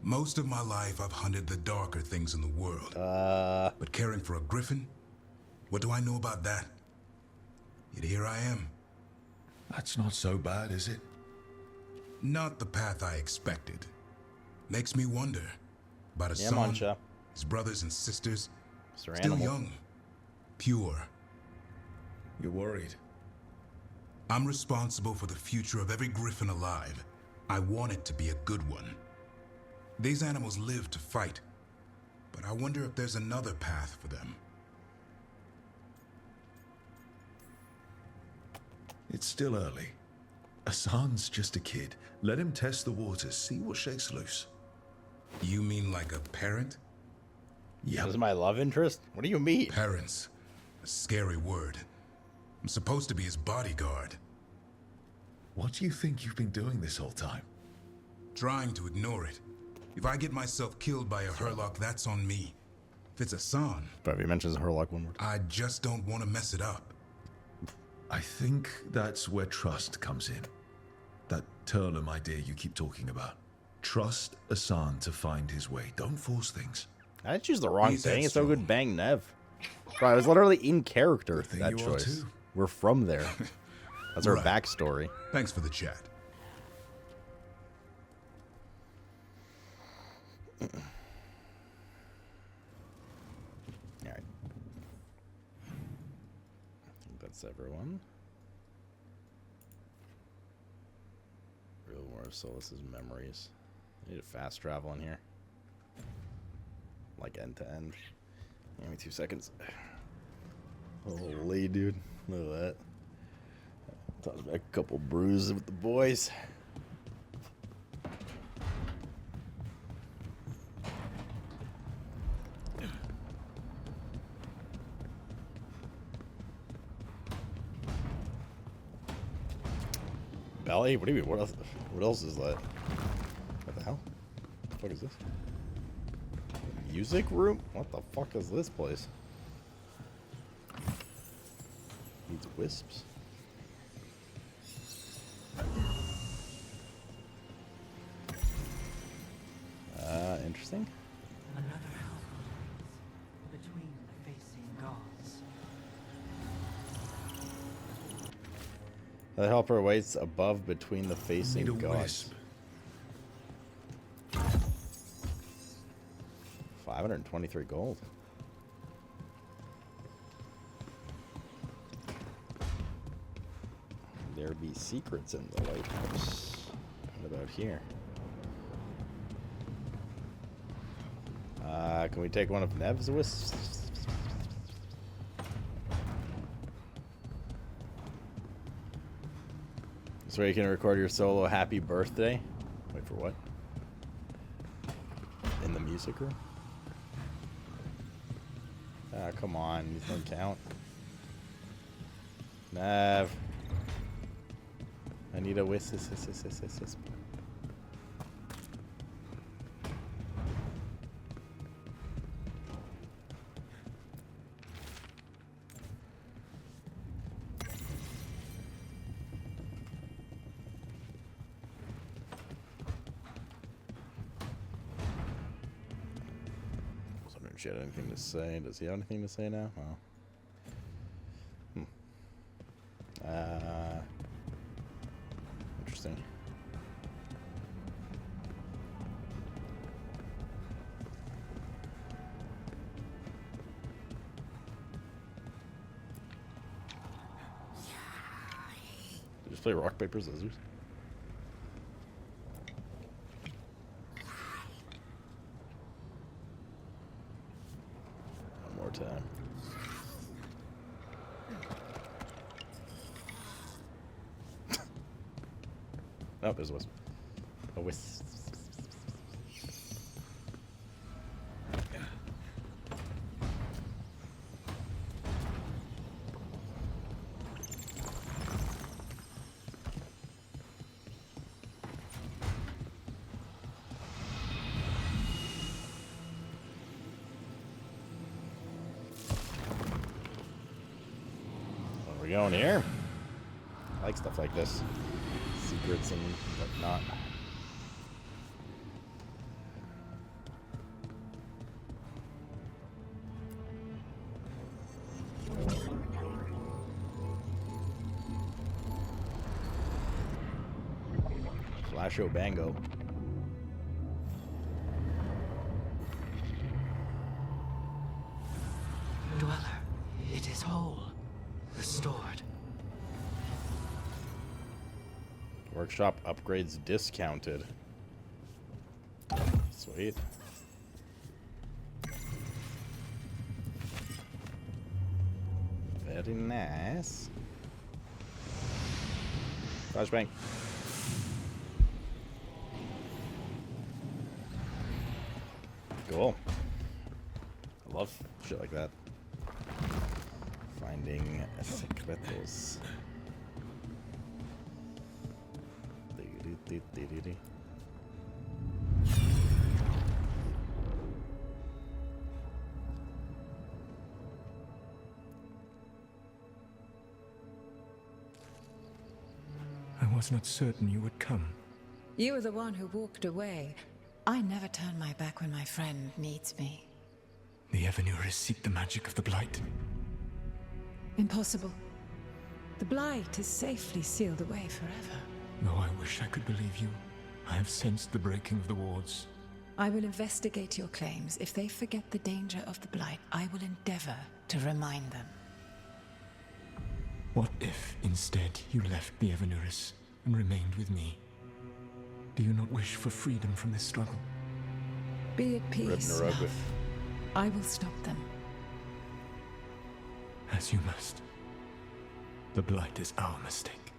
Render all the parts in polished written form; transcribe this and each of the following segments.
Most of my life, I've hunted the darker things in the world. But caring for a griffin? What do I know about that? Yet here I am. That's not so bad, is it? Not the path I expected. Makes me wonder about his son, his brothers and sisters. Still young, pure. You're worried? I'm responsible for the future of every griffin alive. I want it to be a good one. These animals live to fight, but I wonder if there's another path for them. It's still early. Hassan's just a kid. Let him test the waters, see what shakes loose. You mean like a parent? Yeah. This is my love interest? What do you mean? Parents. A scary word. I'm supposed to be his bodyguard. What do you think you've been doing this whole time? Trying to ignore it. If I get myself killed by a Hurlock, that's on me. If it's Hassan... But if he mentions Hurlock one word. I just don't want to mess it up. I think that's where trust comes in. That Turlum idea you keep talking about. Trust Hassan to find his way. Don't force things. I choose the wrong thing. It's so good bang Nev. Bro, I was literally in character, that choice. We're from there. That's our backstory. Thanks for the chat. Alright. I think that's everyone. Real War of Solace's memories. I need a fast travel in here. Like end to end. Give me 2 seconds. Holy dude. Look at that. Talks about a couple bruises with the boys. Belly? What do you mean? What else is that? What the hell? What the fuck is this? Music room? What the fuck is this place? Needs wisps. Interesting. Another house between the facing gods. The helper waits above between the facing gods. 523 gold. There be secrets in the lighthouse. What about here? Can we take one of Nev's wisps? So you can record your solo happy birthday. Wait for what? In the music room? Ah, come on. These don't count. Nev. I need a wisp. She had anything to say. Does he have anything to say now? Oh. Interesting. Did you just play rock, paper, scissors? Time. Oh, there's a wisp. A wisp. We're going here. I like stuff like this. Secrets and whatnot. Slasho Bango. Dweller, it is whole, restored. Workshop upgrades discounted. Sweet. Very nice. Flashbang. Cool. I love shit like that. Finding secretos. I was not certain you would come. You were the one who walked away. I never turn my back when my friend needs me. The Evanurus seek the magic of the Blight. Impossible. The Blight is safely sealed away forever. Though I wish I could believe you. I have sensed the breaking of the wards. I will investigate your claims. If they forget the danger of the Blight, I will endeavor to remind them. What if, instead, you left the Evanurus and remained with me? Do you not wish for freedom from this struggle? Be at peace, love. I will stop them. As you must. The Blight is our mistake.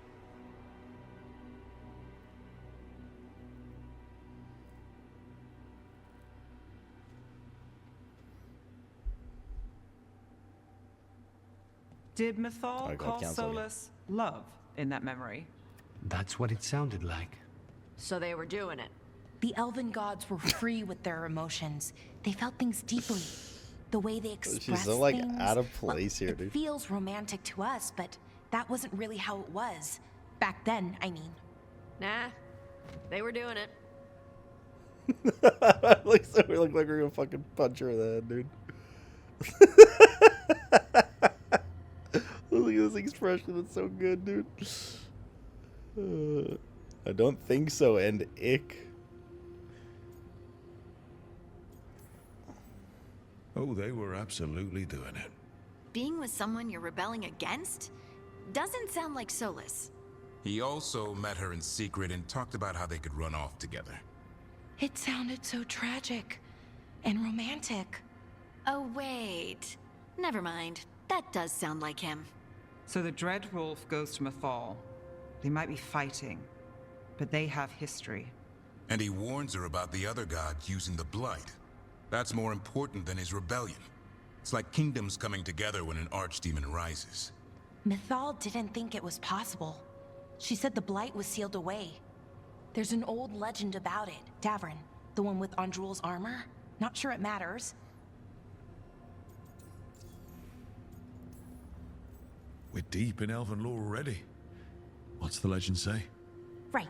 Did Mythal call Solus love in that memory? That's what it sounded like. So they were doing it. The elven gods were free with their emotions. They felt things deeply. The way they expressed She's so, like, things, out of place here, dude. It feels romantic to us, but that wasn't really how it was. Back then, I mean. Nah, they were doing it. Looks like we look like we're gonna fucking punch her in the head, dude. Look at this expression, it's so good, dude. I don't think so, and ick. Oh, they were absolutely doing it. Being with someone you're rebelling against? Doesn't sound like Solus. He also met her in secret and talked about how they could run off together. It sounded so tragic and romantic. Oh, wait. Never mind. That does sound like him. So the Dread Wolf goes to Mythal. They might be fighting, but they have history. And he warns her about the other gods using the Blight. That's more important than his rebellion. It's like kingdoms coming together when an archdemon rises. Mythal didn't think it was possible. She said the Blight was sealed away. There's an old legend about it. Davrin, the one with Andrul's armor. Not sure it matters. We're deep in elven lore already. What's the legend say? Right.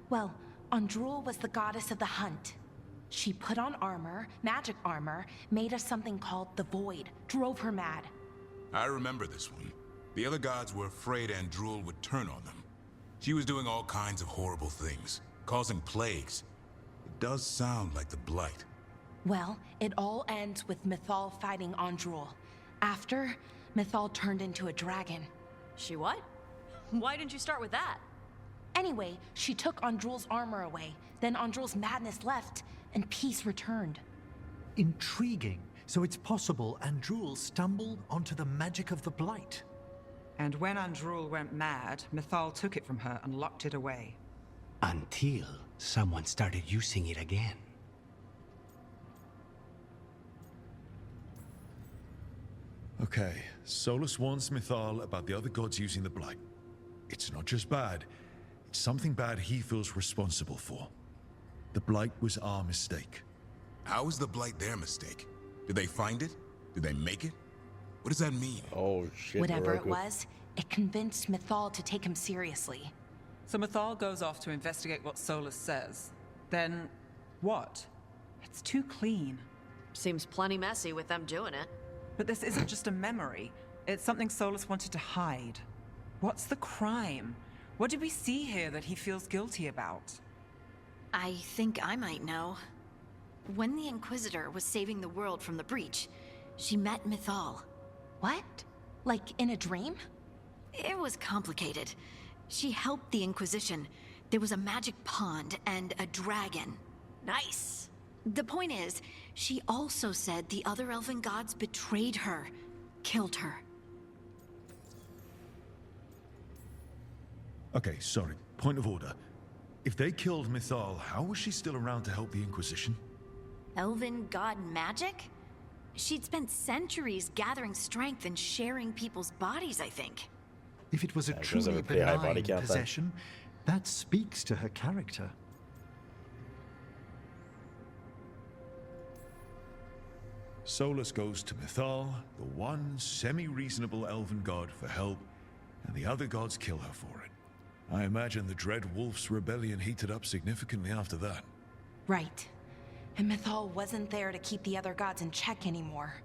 Well, Andrul was the goddess of the hunt. She put on armor, magic armor, made us something called the Void, drove her mad. I remember this one. The other gods were afraid Andrul would turn on them. She was doing all kinds of horrible things, causing plagues. It does sound like the Blight. Well, it all ends with Mythal fighting Andrul. After, Mythal turned into a dragon. She what? Why didn't you start with that? Anyway, she took Andrul's armor away. Then Andrul's madness left, and peace returned. Intriguing. So it's possible Andrul stumbled onto the magic of the Blight. And when Andrul went mad, Mythal took it from her and locked it away. Until someone started using it again. Okay, Solus warns Mythal about the other gods using the Blight. It's not just bad, it's something bad he feels responsible for. The Blight was our mistake. How is the Blight their mistake? Did they find it? Did they make it? What does that mean? Oh, shit. Whatever it was, it convinced Mythal to take him seriously. So Mythal goes off to investigate what Solus says. Then, what? It's too clean. Seems plenty messy with them doing it. But this isn't just a memory. It's something Solus wanted to hide. What's the crime? What did we see here that he feels guilty about? I think I might know. When the Inquisitor was saving the world from the breach, she met Mythal. What? Like in a dream? It was complicated. She helped the Inquisition. There was a magic pond and a dragon. Nice. The point is, she also said the other elven gods betrayed her, killed her. Okay, sorry. Point of order. If they killed Mythal, how was she still around to help the Inquisition? Elven god magic? She'd spent centuries gathering strength and sharing people's bodies, I think. If it was a she does have truly a pretty high body benign count, then. possession, that speaks to her character. Solus goes to Mythal, the one semi-reasonable elven god, for help, and the other gods kill her for it. I imagine the Dread Wolf's rebellion heated up significantly after that. Right. And Mythal wasn't there to keep the other gods in check anymore.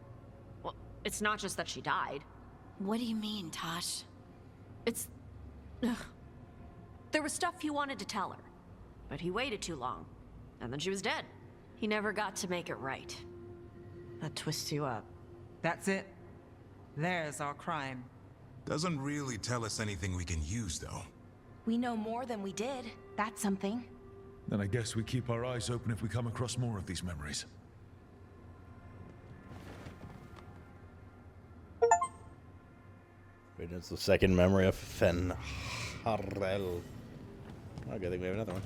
Well, it's not just that she died. What do you mean, Tosh? It's... Ugh. There was stuff he wanted to tell her, but he waited too long, and then she was dead. He never got to make it right. That twists you up. That's it. There's our crime. Doesn't really tell us anything we can use, though. We know more than we did. That's something. Then I guess we keep our eyes open if we come across more of these memories. Wait, it's the second memory of Fen'Harel. Oh, good thing we have another one.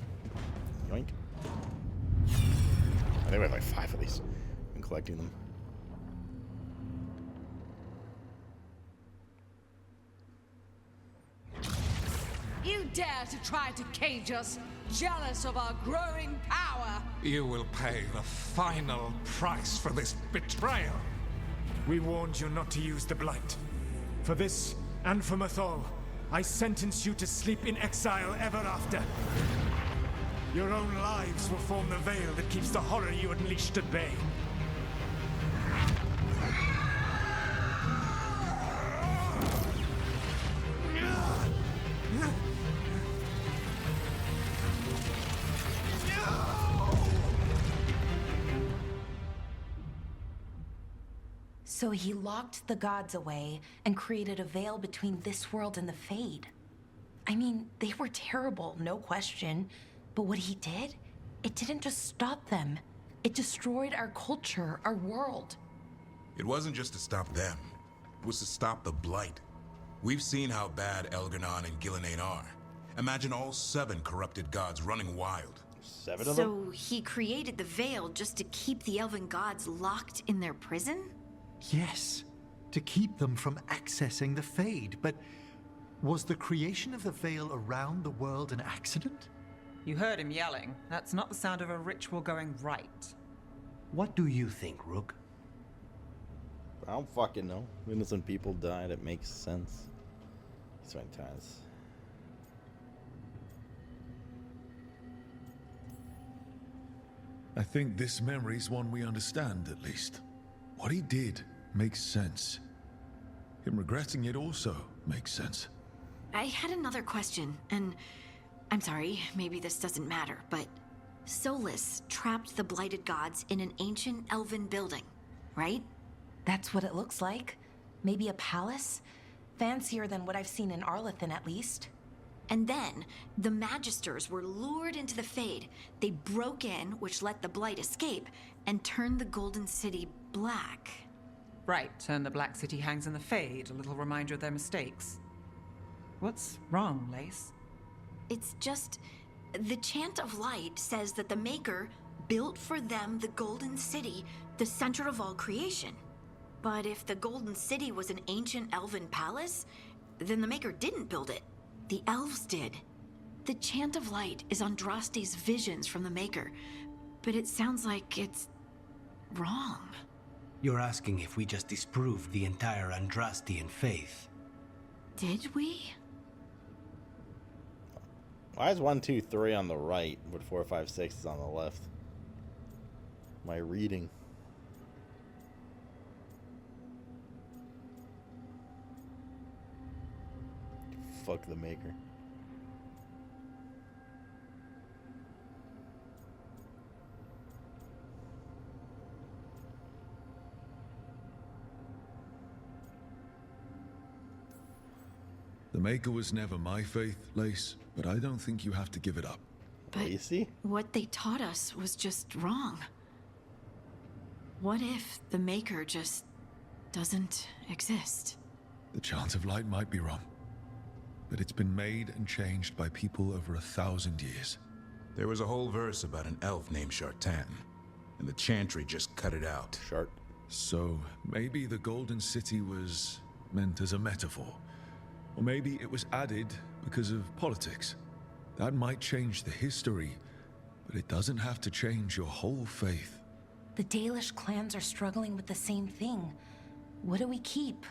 Yoink. I think we have like 5 of these. I'm collecting them. You dare to try to cage us, jealous of our growing power! You will pay the final price for this betrayal. We warned you not to use the Blight. For this, and for Mythal, I sentence you to sleep in exile ever after. Your own lives will form the veil that keeps the horror you unleashed at bay. So he locked the gods away and created a veil between this world and the Fade. I mean, they were terrible, no question. But what he did, it didn't just stop them. It destroyed our culture, our world. It wasn't just to stop them. It was to stop the Blight. We've seen how bad Elgar'nan and Ghilan'nain are. Imagine all 7 corrupted gods running wild. 7 of them? So he created the veil just to keep the elven gods locked in their prison? Yes, to keep them from accessing the Fade. But was the creation of the veil around the world an accident? You heard him yelling. That's not the sound of a ritual going right. What do you think, Rook? I don't fucking know. Innocent people died. It makes sense. So many times. I think this memory's one we understand, at least. What he did makes sense. Him regretting it also makes sense. I had another question, and I'm sorry, maybe this doesn't matter, but Solus trapped the blighted gods in an ancient elven building, right? That's what it looks like. Maybe a palace? Fancier than what I've seen in Arlathan, at least. And then, the Magisters were lured into the Fade. They broke in, which let the Blight escape, and turned the Golden City black. Right, and the Black City hangs in the Fade, a little reminder of their mistakes. What's wrong, Lace? It's just... the Chant of Light says that the Maker built for them the Golden City, the center of all creation. But if the Golden City was an ancient elven palace, then the Maker didn't build it. The elves did. The Chant of Light is Andraste's visions from the Maker, but it sounds like it's wrong. You're asking if we just disproved the entire Andrastian faith. Did we? Why is 1, 2, 3 on the right, but 4, 5, 6 is on the left? My reading. Fuck the Maker. The Maker was never my faith, Lace, but I don't think you have to give it up. But what they taught us was just wrong. What if the Maker just doesn't exist? The chant of light might be wrong, but it's been made and changed by people over 1,000 years. There was a whole verse about an elf named Shartan, and the chantry just cut it out. So maybe the Golden City was meant as a metaphor. Or maybe it was added because of politics. That might change the history, but it doesn't have to change your whole faith. The Dalish clans are struggling with the same thing. What do we keep?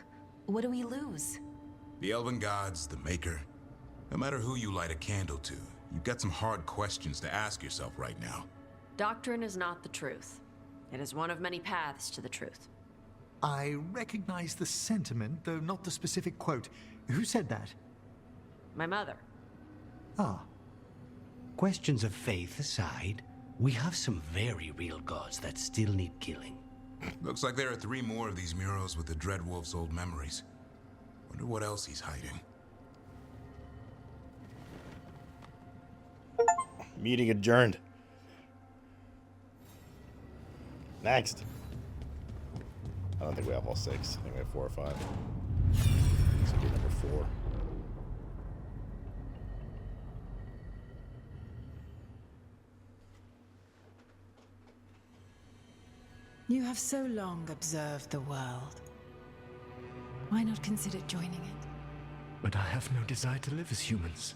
What do we lose? The elven gods, the Maker. No matter who you light a candle to, you've got some hard questions to ask yourself right now. Doctrine is not the truth. It is one of many paths to the truth. I recognize the sentiment, though not the specific quote. Who said that? My mother. Ah. Questions of faith aside, we have some very real gods that still need killing. Looks like there are 3 more of these murals with the Dreadwolf's old memories. Wonder what else he's hiding. Meeting adjourned. Next. I don't think we have all 6. I think we have 4 or 5. This will be number 4. You have so long observed the world. Why not consider joining it? But I have no desire to live as humans.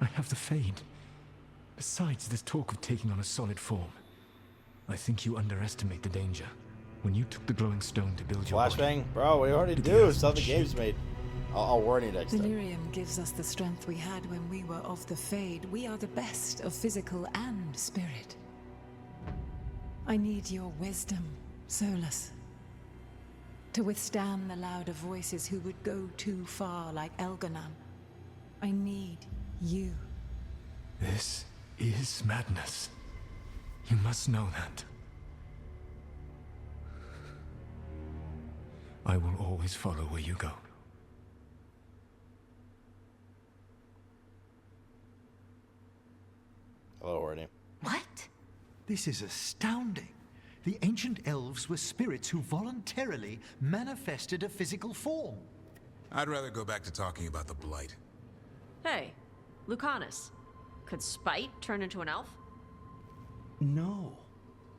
I have the Fade. Besides, this talk of taking on a solid form. I think you underestimate the danger. When you took the glowing stone to build your Flashbang? Bro, we already do. Stuff the game's made. I'll warn you next time. Delirium gives us the strength we had when we were of the Fade. We are the best of physical and spirit. I need your wisdom, Solus. To withstand the louder voices who would go too far like Elgar'nan. I need you. This is madness. You must know that. I will always follow where you go. Hello, Orny. What? This is astounding. The ancient elves were spirits who voluntarily manifested a physical form. I'd rather go back to talking about the Blight. Hey, Lucanus. Could Spite turn into an elf? No.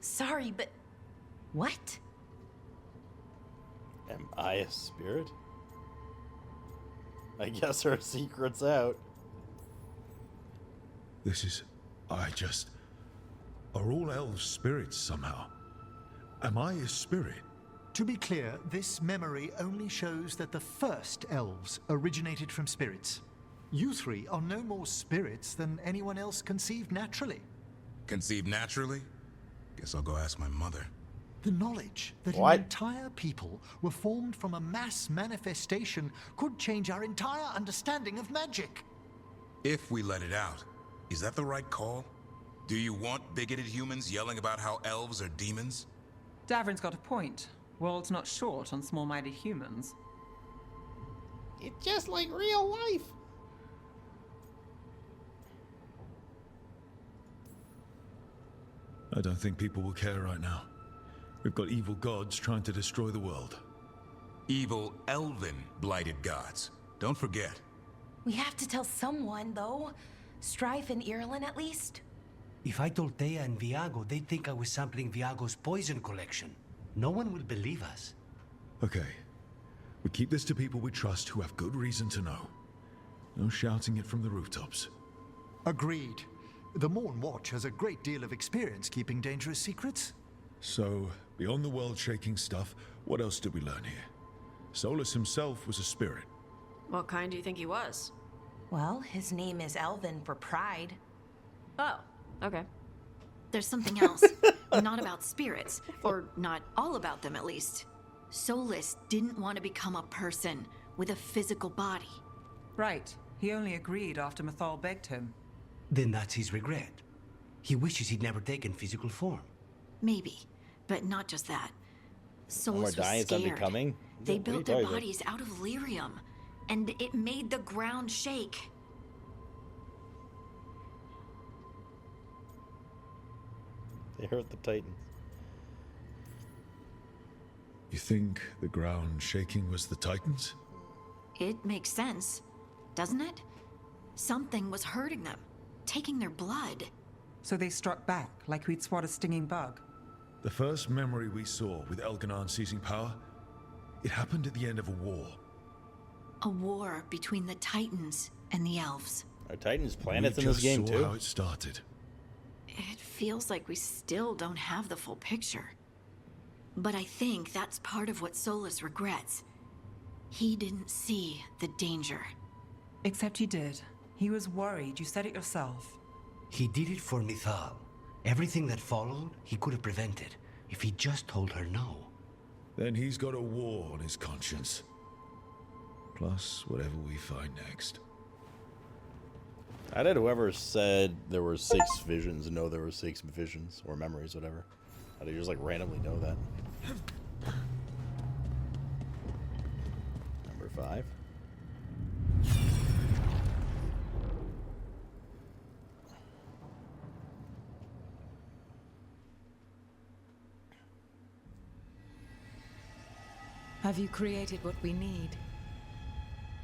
Sorry, but... what? Am I a spirit? I guess our secret's out. This is... Are all elves spirits somehow? Am I a spirit? To be clear, this memory only shows that the first elves originated from spirits. You 3 are no more spirits than anyone else conceived naturally. Conceived naturally? Guess I'll go ask my mother. The knowledge that an entire people were formed from a mass manifestation could change our entire understanding of magic. If we let it out, is that the right call? Do you want bigoted humans yelling about how elves are demons? Davrin's got a point. World's not short on small-minded humans. It's just like real life. I don't think people will care right now. We've got evil gods trying to destroy the world. Evil elven blighted gods. Don't forget. We have to tell someone, though. Strife and Ireland, at least. If I told Thea and Viago, they'd think I was sampling Viago's poison collection. No one will believe us. Okay. We keep this to people we trust who have good reason to know. No shouting it from the rooftops. Agreed. The Morn Watch has a great deal of experience keeping dangerous secrets. So, beyond the world-shaking stuff, what else did we learn here? Solus himself was a spirit. What kind do you think he was? Well, his name is Elven for pride. Oh, okay. There's something else. Not about spirits, or not all about them at least. Solus didn't want to become a person with a physical body. Right. He only agreed after Mythal begged him. Then that's his regret. He wishes he'd never taken physical form. Maybe, but not just that. Solus was dying, it's scared. unbecoming? They built their bodies out of lyrium. and it made the ground shake. They hurt the Titans. You think the ground shaking was the Titans? It makes sense, doesn't it? Something was hurting them, taking their blood. So they struck back, like we'd swat a stinging bug. The first memory we saw with Elgar'nan seizing power, it happened at the end of a war. A war between the Titans and the elves. Are Titans planets in this game too? We just saw how it started. It feels like we still don't have the full picture. But I think that's part of what Solus regrets. He didn't see the danger. Except he did. He was worried. You said it yourself. He did it for Mythal. Everything that followed, he could have prevented if he just told her no. Then he's got a war on his conscience. Plus, whatever we find next. How did whoever said there were 6 visions know there were 6 visions or memories, whatever? How did you just like randomly know that? Number 5. Have you created what we need?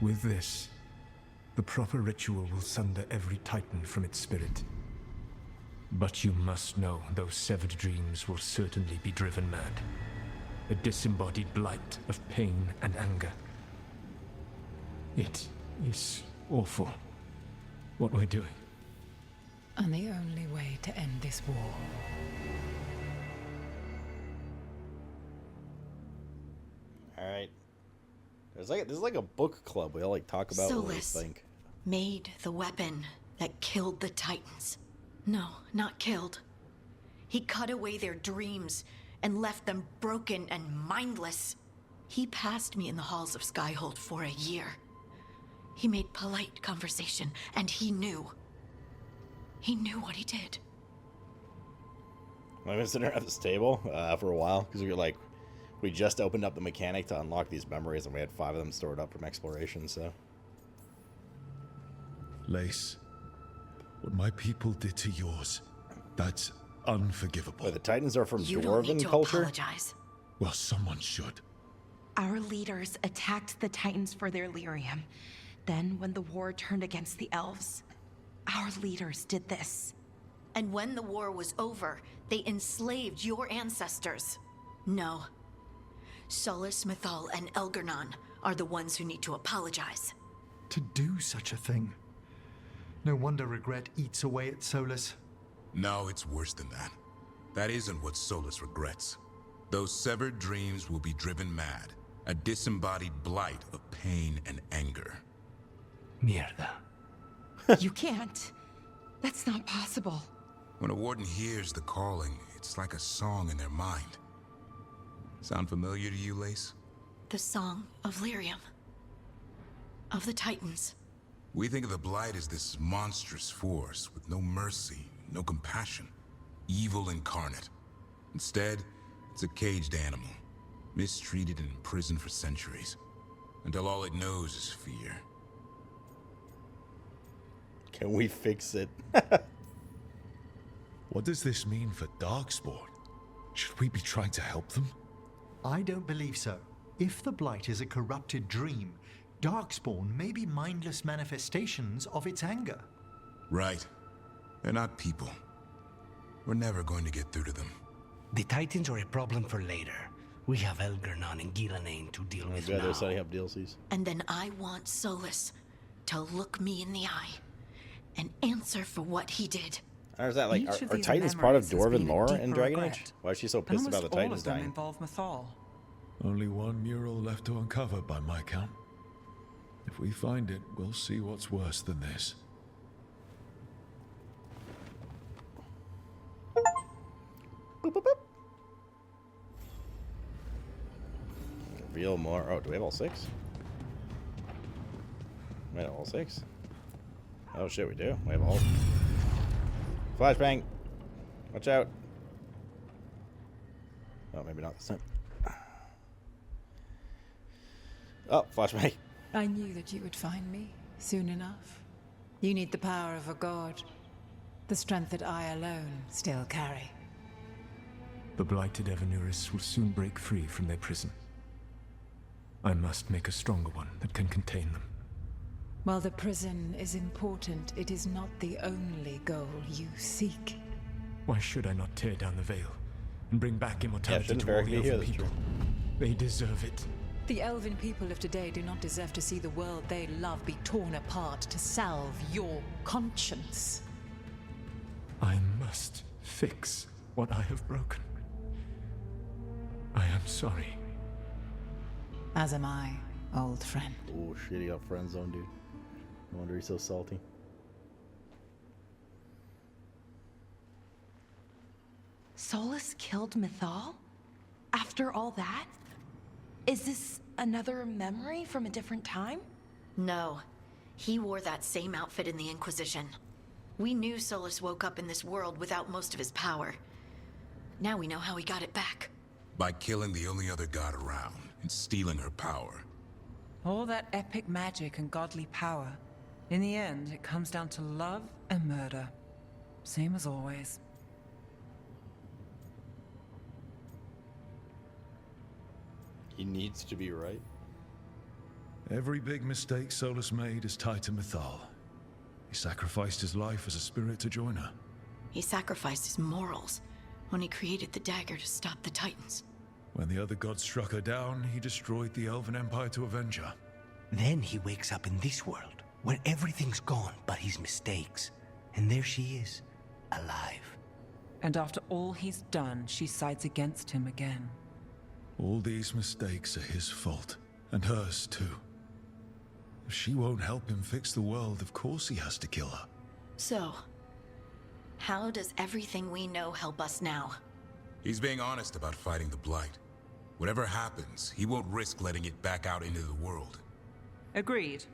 With this, the proper ritual will sunder every Titan from its spirit. But you must know those severed dreams will certainly be driven mad. A disembodied blight of pain and anger. It is awful what we're doing. And the only way to end this war. Alright. There's like a book club we all like talk about what we think. Made the weapon that killed the Titans. No, not killed. He cut away their dreams and left them broken and mindless. He passed me in the halls of Skyhold for a year. He made polite conversation, and he knew. He knew what he did. I've been sitting at this table for a while because we just opened up the mechanic to unlock these memories, and we had 5 of them stored up from exploration, so. Lace, what my people did to yours, that's unforgivable. Wait, the Titans are from You don't need Dwarven to culture? apologize. Well, someone should. Our leaders attacked the Titans for their lyrium. Then, when the war turned against the elves, our leaders did this. And when the war was over, they enslaved your ancestors. No. Solus, Mythal, and Elgar'nan are the ones who need to apologize. To do such a thing. No wonder regret eats away at Solus. No, it's worse than that. That isn't what Solus regrets. Those severed dreams will be driven mad. A disembodied blight of pain and anger. Mierda. You can't. That's not possible. When a warden hears the calling, it's like a song in their mind. Sound familiar to you, Lace? The song of Lyrium. Of the Titans. We think of the Blight as this monstrous force with no mercy, no compassion. Evil incarnate. Instead, it's a caged animal. Mistreated and imprisoned for centuries. Until all it knows is fear. Can we fix it? What does this mean for Darkspawn? Should we be trying to help them? I don't believe so. If the Blight is a corrupted dream, Darkspawn may be mindless manifestations of its anger. Right. They're not people. We're never going to get through to them. The Titans are a problem for later. We have Elgar'nan and Ghilan'nain to deal with now. They're setting up DLCs. And then I want Solus to look me in the eye and answer for what he did. I understand, like, are Titans part of Dwarven lore in Dragon Age? Why is she so pissed about the Titans dying? Involve Mythal. Only one mural left to uncover by my count. If we find it, we'll see what's worse than this. Boop, boop, boop. Reveal more. Oh, do we have all 6? We have all 6? Oh shit, we do. We have all. Flashbang! Watch out. Oh, maybe not this time. Oh, flashbang. I knew that you would find me soon enough. You need the power of a god. The strength that I alone still carry. The blighted Evanuris will soon break free from their prison. I must make a stronger one that can contain them. While the prison is important, it is not the only goal you seek. Why should I not tear down the veil and bring back immortality to all the Elven people? They deserve it. The Elven people of today do not deserve to see the world they love be torn apart to salve your conscience. I must fix what I have broken. I am sorry. As am I, old friend. Oh shit, he got friend zone, dude. No wonder he's so salty. Solus killed Mythal? After all that? Is this another memory from a different time? No. He wore that same outfit in the Inquisition. We knew Solus woke up in this world without most of his power. Now we know how he got it back. By killing the only other god around and stealing her power. All that epic magic and godly power. In the end, it comes down to love and murder. Same as always. He needs to be right. Every big mistake Solus made is tied to Mythal. He sacrificed his life as a spirit to join her. He sacrificed his morals when he created the dagger to stop the Titans. When the other gods struck her down, he destroyed the Elven Empire to avenge her. Then he wakes up in this world, where everything's gone but his mistakes. And there she is, alive. And after all he's done, she sides against him again. All these mistakes are his fault, and hers too. If she won't help him fix the world, of course he has to kill her. So, how does everything we know help us now? He's being honest about fighting the Blight. Whatever happens, he won't risk letting it back out into the world. Agreed.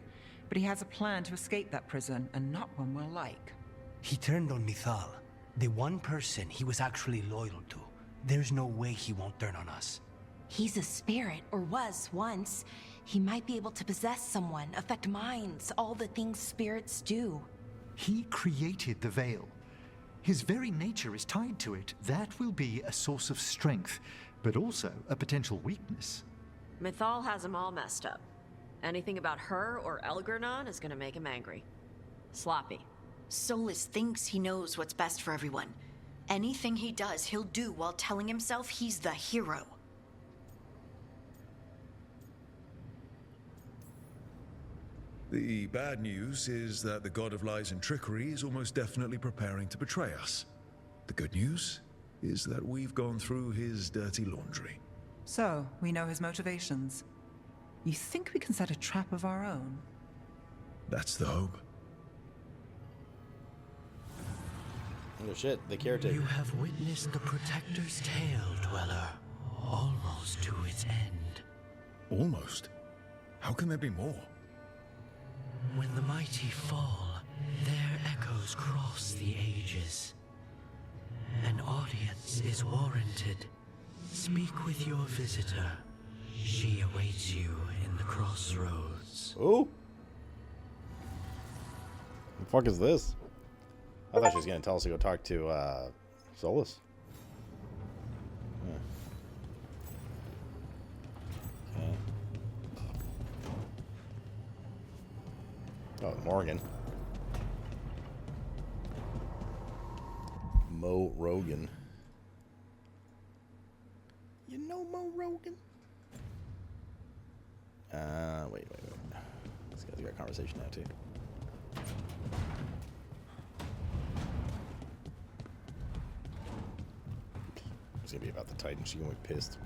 But he has a plan to escape that prison, and not one we'll like. He turned on Mythal, the one person he was actually loyal to. There's no way he won't turn on us. He's a spirit, or was once. He might be able to possess someone, affect minds, all the things spirits do. He created the veil. His very nature is tied to it. That will be a source of strength, but also a potential weakness. Mythal has him all messed up. Anything about her or Elgar'nan is gonna make him angry. Sloppy. Solus thinks he knows what's best for everyone. Anything he does, he'll do while telling himself he's the hero. The bad news is that the god of lies and trickery is almost definitely preparing to betray us. The good news is that we've gone through his dirty laundry. So, we know his motivations. You think we can set a trap of our own? That's the hope. Oh shit, the caretaker. You have witnessed the Protector's tale, Dweller. Almost to its end. Almost? How can there be more? When the mighty fall, their echoes cross the ages. An audience is warranted. Speak with your visitor. She awaits you in the crossroads. Oh? The fuck is this? I thought she was gonna tell us to go talk to Solus. Oh, Morgan. Mo Rogan. You know Mo Rogan? Wait. This guy's got a conversation now, too. It's gonna be about the Titan. She's gonna be pissed.